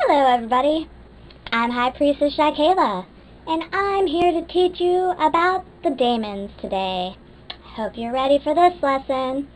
Hello everybody, I'm High Priestess Shaikela, and I'm here to teach you about the Daemons today. Hope you're ready for this lesson.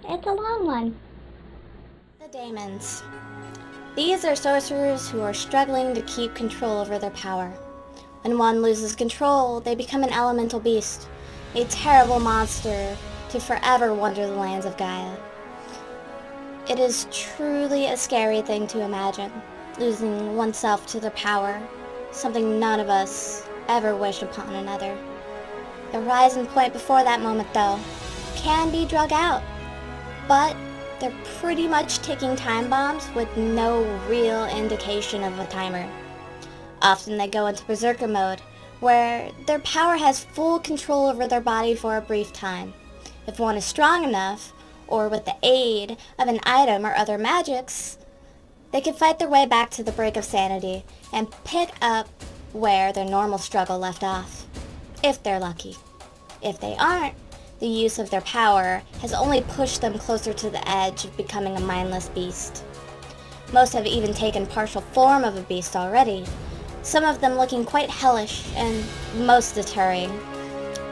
It's a long one. The Daemons. These are sorcerers who are struggling to keep control over their power. When one loses control, they become an elemental beast, a terrible monster to forever wander the lands of Gaia. It is truly a scary thing to imagine, losing oneself to their power, something none of us ever wish upon another. The horizon point before that moment, though, can be drug out, but they're pretty much ticking time bombs with no real indication of a timer. Often they go into berserker mode, where their power has full control over their body for a brief time. If one is strong enough, or with the aid of an item or other magics, they can fight their way back to the brink of sanity and pick up where their normal struggle left off, if they're lucky. If they aren't, the use of their power has only pushed them closer to the edge of becoming a mindless beast. Most have even taken partial form of a beast already, some of them looking quite hellish and most deterring.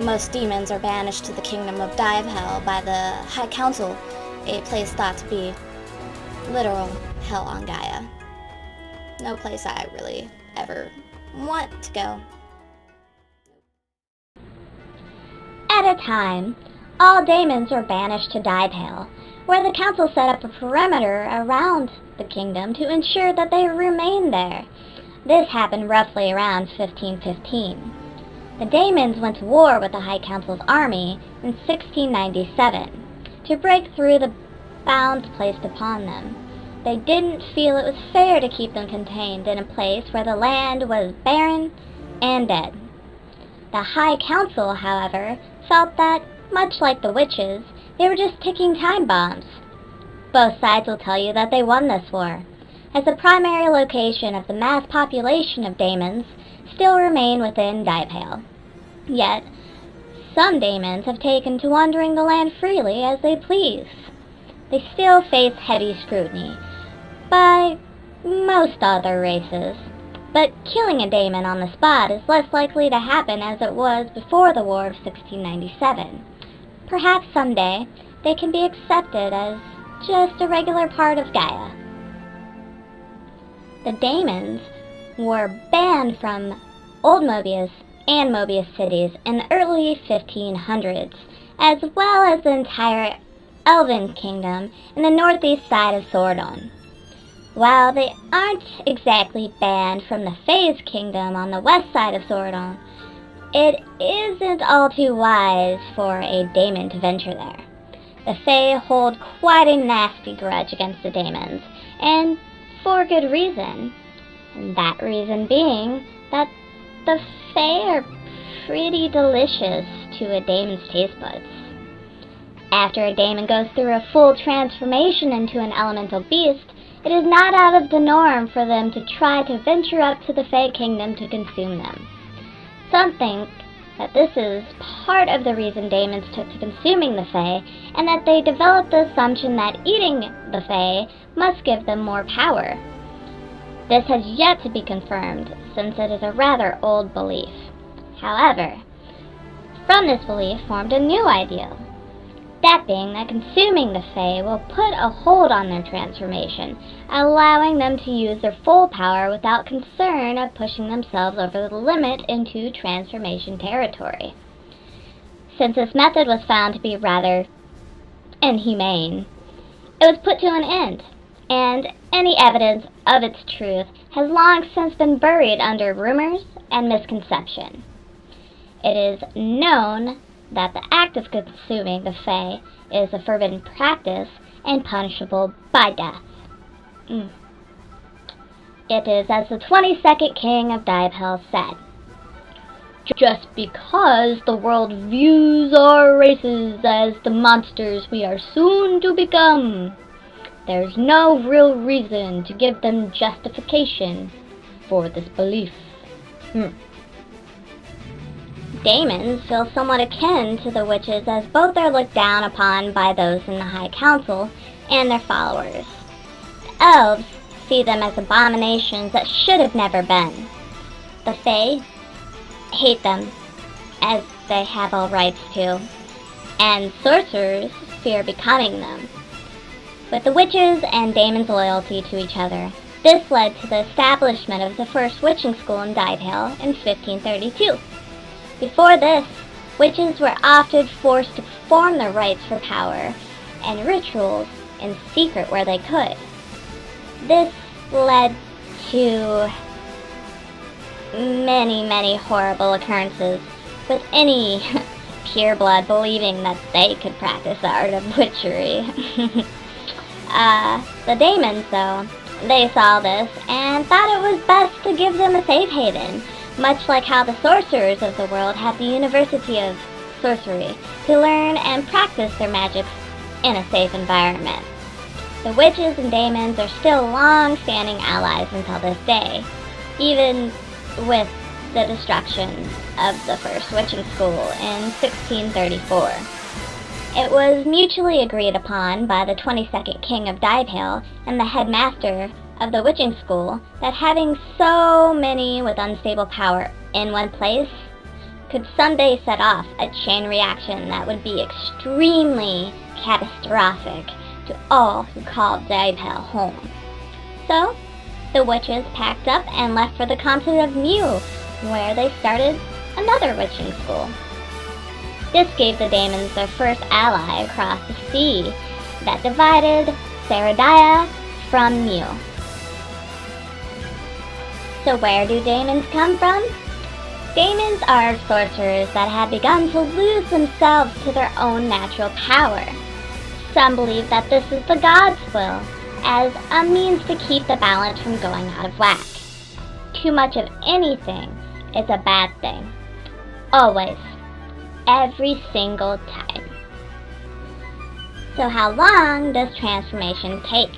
Most demons are banished to the kingdom of Hell by the High Council, a place thought to be literal hell on Gaia. No place I really ever want to go. At a time, all Daemons are banished to Hell, where the council set up a perimeter around the kingdom to ensure that they remain there. This happened roughly around 1515. The Daemons went to war with the High Council's army in 1697 to break through the bounds placed upon them. They didn't feel it was fair to keep them contained in a place where the land was barren and dead. The High Council, however, felt that, much like the witches, they were just ticking time bombs. Both sides will tell you that they won this war, as the primary location of the mass population of Daemons still remain within Hell. Yet, some Daemons have taken to wandering the land freely as they please. They still face heavy scrutiny by most other races, but killing a Daemon on the spot is less likely to happen as it was before the War of 1697. Perhaps someday they can be accepted as just a regular part of Gaia. The Daemons were banned from Old Mobius and Mobius cities in the early 1500s, as well as the entire Elven kingdom in the northeast side of Sordon. While they aren't exactly banned from the Fae's kingdom on the west side of Sordon, it isn't all too wise for a Daemon to venture there. The Fae hold quite a nasty grudge against the Daemons, and for good reason. And that reason being that the Fae are pretty delicious to a Daemon's taste buds. After a Daemon goes through a full transformation into an elemental beast, it is not out of the norm for them to try to venture up to the Fae kingdom to consume them. Some think that this is part of the reason Daemons took to consuming the Fae, and that they developed the assumption that eating the Fae must give them more power. This has yet to be confirmed, since it is a rather old belief. However, from this belief formed a new ideal, that being that consuming the Fae will put a hold on their transformation, allowing them to use their full power without concern of pushing themselves over the limit into transformation territory. Since this method was found to be rather inhumane, it was put to an end, and any evidence of its truth has long since been buried under rumors and misconception. It is known that the act of consuming the Fae is a forbidden practice and punishable by death. It is as the 22nd king of Hell said, "Just because the world views our races as the monsters we are soon to become, there's no real reason to give them justification for this belief." Daemons feel somewhat akin to the witches, as both are looked down upon by those in the High Council and their followers. The elves see them as abominations that should have never been. The Fae hate them, as they have all rights to, and sorcerers fear becoming them. With the witches and Daemon's loyalty to each other, this led to the establishment of the first witching school in Daedale in 1532. Before this, witches were often forced to perform their rites for power and rituals in secret where they could. This led to many horrible occurrences, with any pureblood believing that they could practice the art of witchery. The Daemons, though, they saw this and thought it was best to give them a safe haven, much like how the sorcerers of the world have the University of Sorcery to learn and practice their magics in a safe environment. The witches and Daemons are still long-standing allies until this day, even with the destruction of the first witching school in 1634. It was mutually agreed upon by the 22nd King of Daedale and the headmaster of the witching school that having so many with unstable power in one place could someday set off a chain reaction that would be extremely catastrophic to all who called Daedale home. So, the witches packed up and left for the continent of Mu, where they started another witching school. This gave the Daemons their first ally across the sea that divided Gaia from Mu. So where do Daemons come from? Daemons are sorcerers that have begun to lose themselves to their own natural power. Some believe that this is the gods' will, as a means to keep the balance from going out of whack. Too much of anything is a bad thing. Always. Every single time. So how long does transformation take?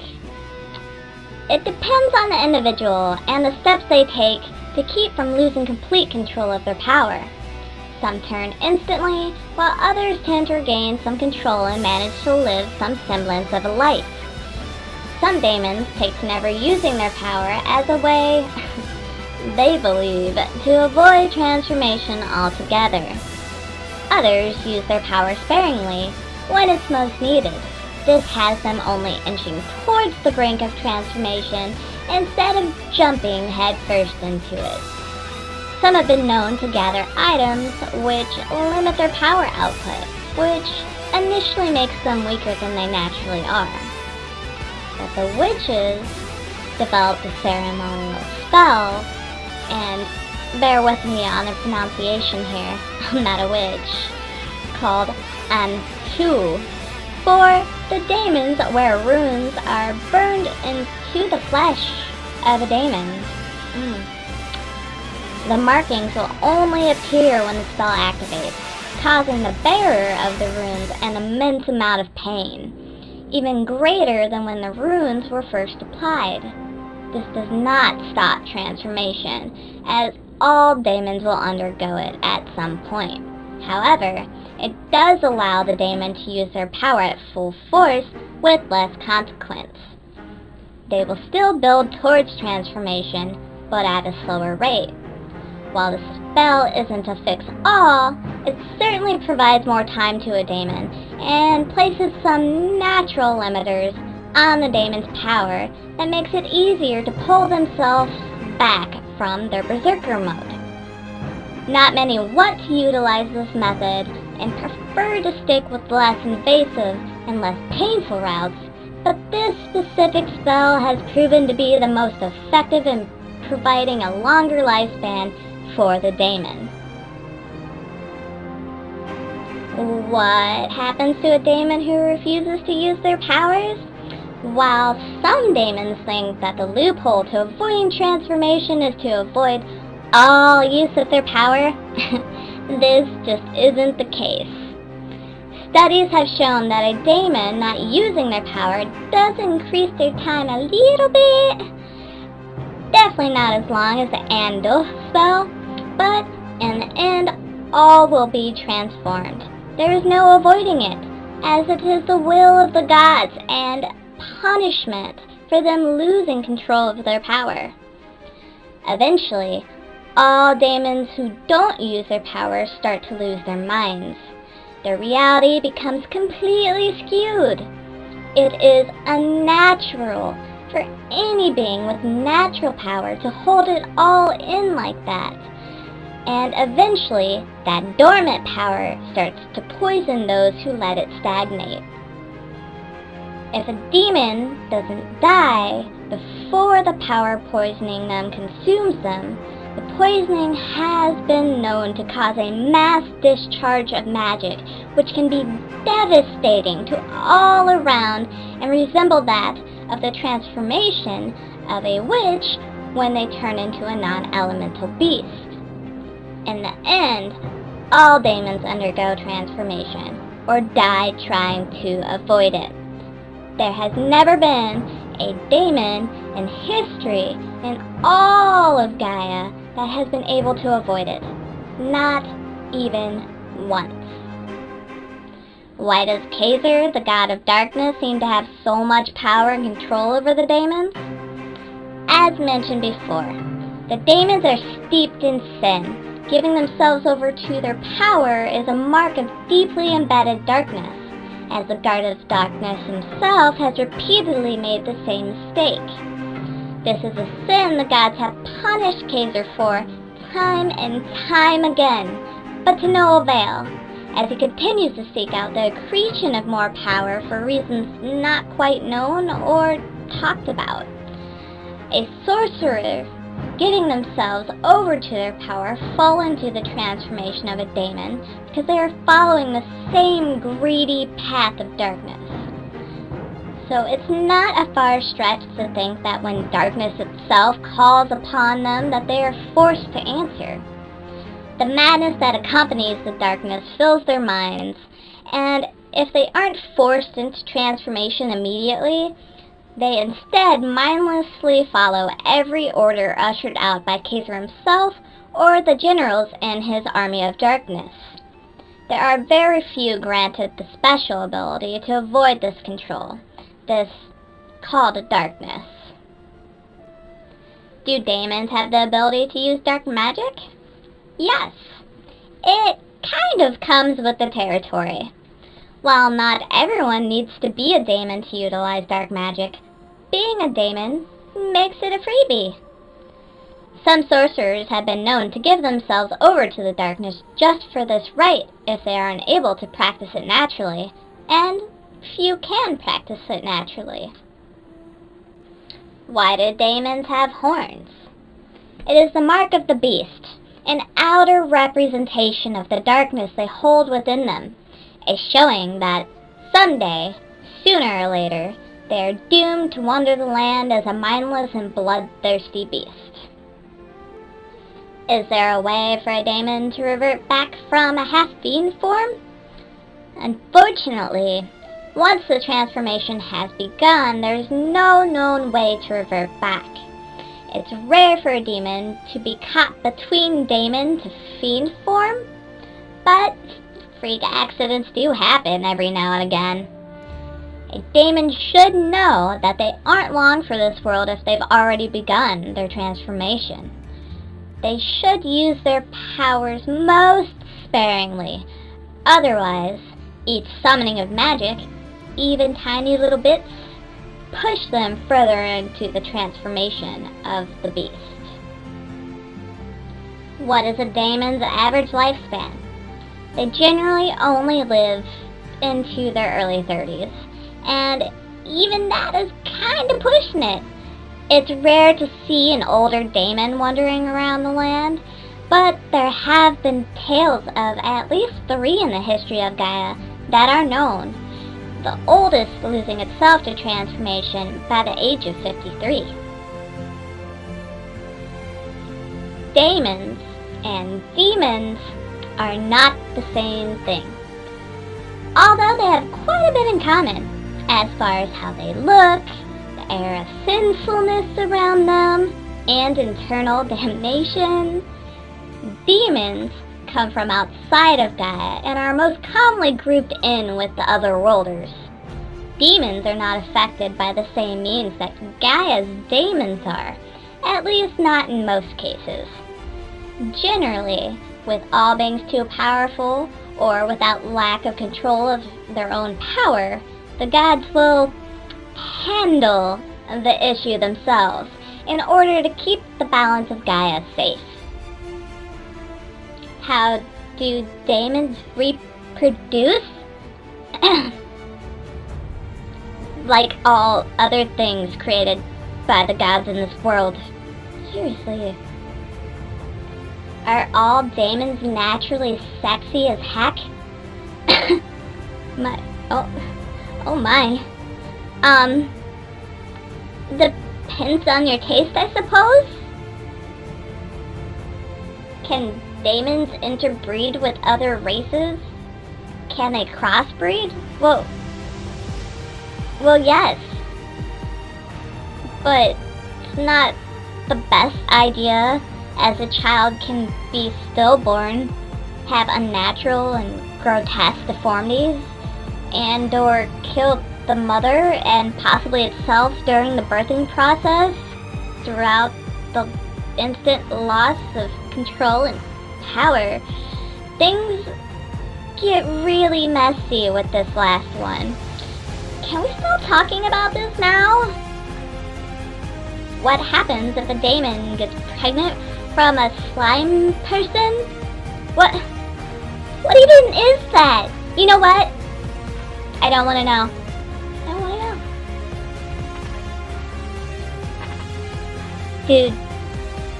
It depends on the individual and the steps they take to keep from losing complete control of their power. Some turn instantly, while others tend to regain some control and manage to live some semblance of a life. Some Daemons take to never using their power as a way, they believe, to avoid transformation altogether. Others use their power sparingly when it's most needed. This has them only inching towards the brink of transformation instead of jumping headfirst into it. Some have been known to gather items which limit their power output, which initially makes them weaker than they naturally are. But the witches developed a ceremonial spell, and bear with me on the pronunciation here, I'm not a witch, called Antu, for the Daemons where runes are burned into the flesh of a Daemon. The markings will only appear when the spell activates, causing the bearer of the runes an immense amount of pain, even greater than when the runes were first applied. This does not stop transformation, as all Daemons will undergo it at some point. However, it does allow the Daemon to use their power at full force with less consequence. They will still build towards transformation, but at a slower rate. While the spell isn't a fix-all, it certainly provides more time to a Daemon and places some natural limiters on the Daemon's power that makes it easier to pull themselves back from their berserker mode. Not many want to utilize this method and prefer to stick with less invasive and less painful routes, but this specific spell has proven to be the most effective in providing a longer lifespan for the Daemon. What happens to a Daemon who refuses to use their powers? While some Daemons think that the loophole to avoiding transformation is to avoid all use of their power, this just isn't the case. Studies have shown that a Daemon not using their power does increase their time a little bit. Definitely not as long as the Andal spell, but in the end, all will be transformed. There is no avoiding it, as it is the will of the gods and punishment for them losing control of their power. Eventually, all daemons who don't use their power start to lose their minds. Their reality becomes completely skewed. It is unnatural for any being with natural power to hold it all in like that. And eventually, that dormant power starts to poison those who let it stagnate. If a demon doesn't die before the power poisoning them consumes them, the poisoning has been known to cause a mass discharge of magic, which can be devastating to all around and resemble that of the transformation of a witch when they turn into a non-elemental beast. In the end, all daemons undergo transformation, or die trying to avoid it. There has never been a daemon in history in all of Gaia that has been able to avoid it. Not even once. Why does Khazar, the god of darkness, seem to have so much power and control over the daemons? As mentioned before, the daemons are steeped in sin. Giving themselves over to their power is a mark of deeply embedded darkness, as the god of darkness himself has repeatedly made the same mistake. This is a sin the gods have punished Khazar for time and time again, but to no avail, as he continues to seek out the accretion of more power for reasons not quite known or talked about. A sorcerer giving themselves over to their power fall into the transformation of a daemon because they are following the same greedy path of darkness. So it's not a far stretch to think that when darkness itself calls upon them that they are forced to answer. The madness that accompanies the darkness fills their minds, and if they aren't forced into transformation immediately, they instead mindlessly follow every order ushered out by Khazar himself or the generals in his army of darkness. There are very few granted the special ability to avoid this control, this called darkness. Do daemons have the ability to use dark magic? Yes. It kind of comes with the territory. While not everyone needs to be a daemon to utilize dark magic, being a daemon makes it a freebie. Some sorcerers have been known to give themselves over to the darkness just for this right if they are unable to practice it naturally, and few can practice it naturally. Why do daemons have horns? It is the mark of the beast, an outer representation of the darkness they hold within them, a showing that someday, sooner or later, they are doomed to wander the land as a mindless and bloodthirsty beast. Is there a way for a daemon to revert back from a half-fiend form? Unfortunately, once the transformation has begun, there is no known way to revert back. It's rare for a demon to be caught between daemon to fiend form, but freak accidents do happen every now and again. A daemon should know that they aren't long for this world if they've already begun their transformation. They should use their powers most sparingly. Otherwise, each summoning of magic, even tiny little bits, push them further into the transformation of the beast. What is a daemon's average lifespan? They generally only live into their early 30s, and even that is kind of pushing it. It's rare to see an older daemon wandering around the land, but there have been tales of at least 3 in the history of Gaia that are known, the oldest losing itself to transformation by the age of 53. Daemons and demons are not the same thing, although they have quite a bit in common as far as how they look, the air of sinfulness around them, and internal damnation. Demons come from outside of Gaia and are most commonly grouped in with the other worlders. demons are not affected by the same means that Gaia's daemons are, at least not in most cases. Generally, with all beings too powerful, or without lack of control of their own power, the gods will handle the issue themselves in order to keep the balance of Gaia safe. How do daemons reproduce? Like all other things created by the gods in this world. Seriously. Are all daemons naturally sexy as heck? Oh my. Depends on your taste, I suppose? Can daemons interbreed with other races? Can they crossbreed? Well, yes. But it's not the best idea, as a child can be stillborn, have unnatural and grotesque deformities, and or kill the mother and possibly itself during the birthing process throughout the instant loss of control and power. Things get really messy with this last one. Can we stop talking about this now? What happens if a daemon gets pregnant from a slime person? What even is that? You know what? I don't want to know. I don't want to know. Do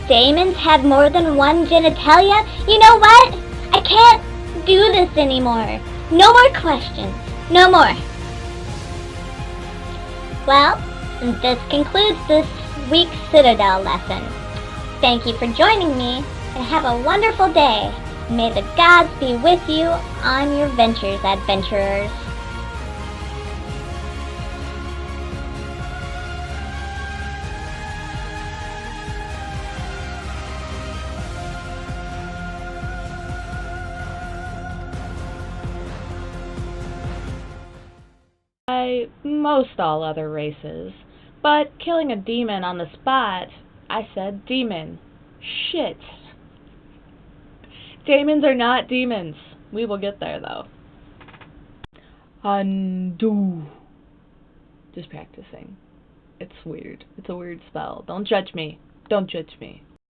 daemons have more than one genitalia? You know what? I can't do this anymore. No more questions. No more. Well, this concludes this week's Citadel lesson. Thank you for joining me, and have a wonderful day. May the gods be with you on your ventures, adventurers. By most all other races, but killing a demon on the spot, I said demon. Shit. Daemons are not demons. We will get there, though. Undo. Just practicing. It's weird. It's a weird spell. Don't judge me. Don't judge me.